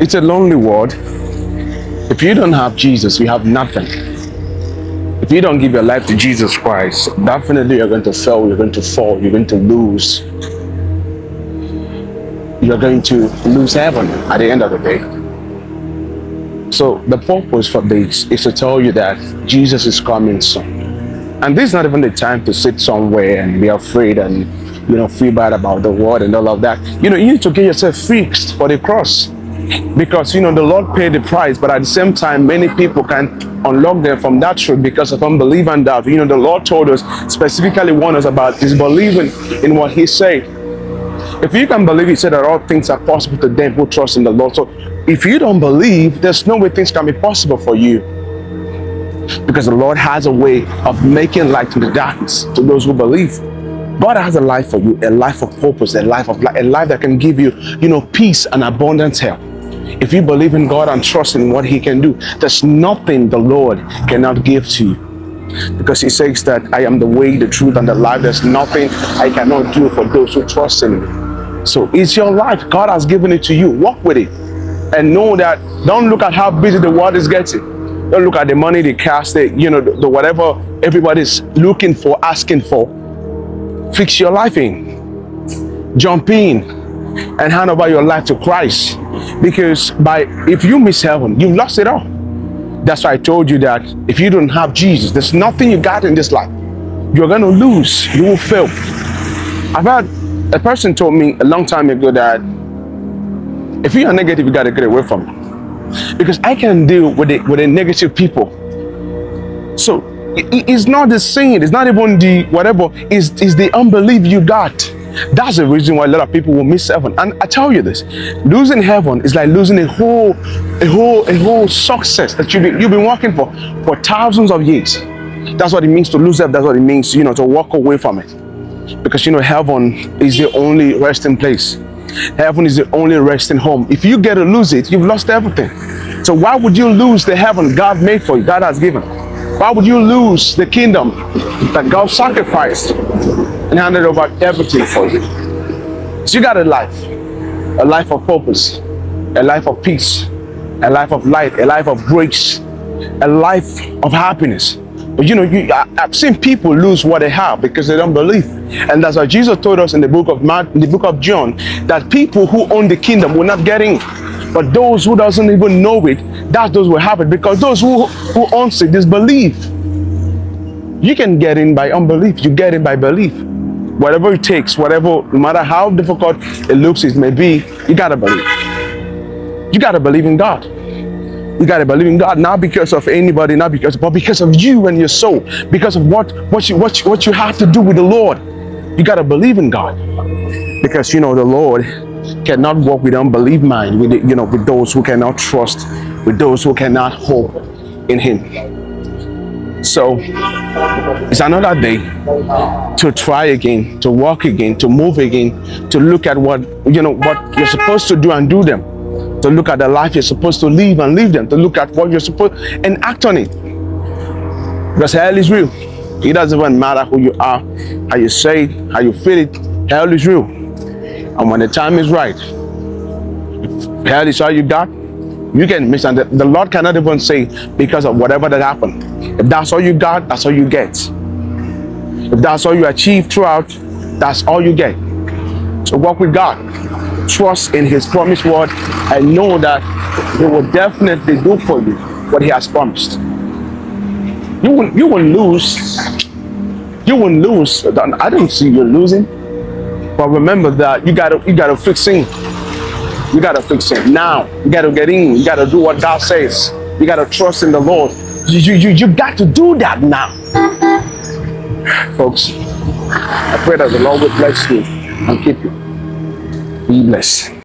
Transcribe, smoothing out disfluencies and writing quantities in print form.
It's a lonely world. If you don't have Jesus, you have nothing. If you don't give your life to Jesus Christ, definitely you're going to fail, you're going to fall, you're going to lose. You're going to lose heaven at the end of the day. So the purpose for this is to tell you that Jesus is coming soon. And this is not even the time to sit somewhere and be afraid and feel bad about the world and all of that. You need to get yourself fixed for the cross. Because the Lord paid the price, but at the same time, many people can unlock them from that truth because of unbelief and doubt. The Lord told us, specifically warned us about disbelieving in what He said. If you can believe, He said that all things are possible to them who trust in the Lord. So if you don't believe, there's no way things can be possible for you. Because the Lord has a way of making light in the darkness to those who believe. God has a life for you, a life of purpose, a life that can give you, peace and abundant health. If you believe in God and trust in what He can do, there's nothing the Lord cannot give to you. Because He says that I am the way, the truth, and the life. There's nothing I cannot do for those who trust in me. So it's your life. God has given it to you. Walk with it. And know that, don't look at how busy the world is getting. Don't look at the money, the cash, the whatever everybody's looking for, asking for. Fix your life in. Jump in and hand over your life to Christ. Because if you miss heaven, you've lost it all. That's why I told you that if you don't have Jesus, there's nothing you got in this life. You're going to lose. You will fail. I've had a person told me a long time ago that if you are negative, you got to get away from it. Because I can deal with the negative people. So it's not the sin, it's not even the whatever, it's the unbelief you got. That's the reason why a lot of people will miss heaven. And I tell you this, losing heaven is like losing a whole success that you've been working for thousands of years. That's what it means to lose heaven. That's what it means, to walk away from it. Because heaven is the only resting place. Heaven is the only resting home. If you get to lose it, you've lost everything. So why would you lose the heaven God made for you, God has given? Why would you lose the kingdom that God sacrificed and handed over everything for you? So you got a life of purpose, a life of peace, a life of light, a life of grace, a life of happiness. But I've seen people lose what they have because they don't believe. And that's why Jesus told us in the book of John, that people who own the kingdom will not get in. But those who doesn't even know it, that's those who have it. Because those who owns it disbelieve. You can get in by unbelief. You get in by belief. Whatever it takes, no matter how difficult it looks it may be, you gotta believe. You gotta believe in God. You gotta believe in God, not because of anybody, but because of you and your soul. Because of what you have to do with the Lord. You gotta believe in God. Because the Lord cannot walk with unbelief mind, with those who cannot trust, with those who cannot hope in Him. So it's another day to try again, to walk again, to move again, to look at what you're supposed to do and do them, to look at the life you're supposed to live and live them, to look at what you're supposed and act on it. Because hell is real. It doesn't even matter who you are, how you say it, how you feel it. Hell is real. And when the time is right, if hell is all you got, you can miss. And the Lord cannot even say because of whatever that happened. If that's all you got, that's all you get. If that's all you achieve throughout, that's all you get. So walk with God. Trust in His promised word and know that He will definitely do for you what He has promised. You won't lose. You won't lose. I don't see you losing. But remember that you gotta fix in. You gotta fix it now. You gotta get in. You gotta do what God says. You gotta trust in the Lord. You got to do that now. Folks, I pray that the Lord will bless you and keep you. Be blessed.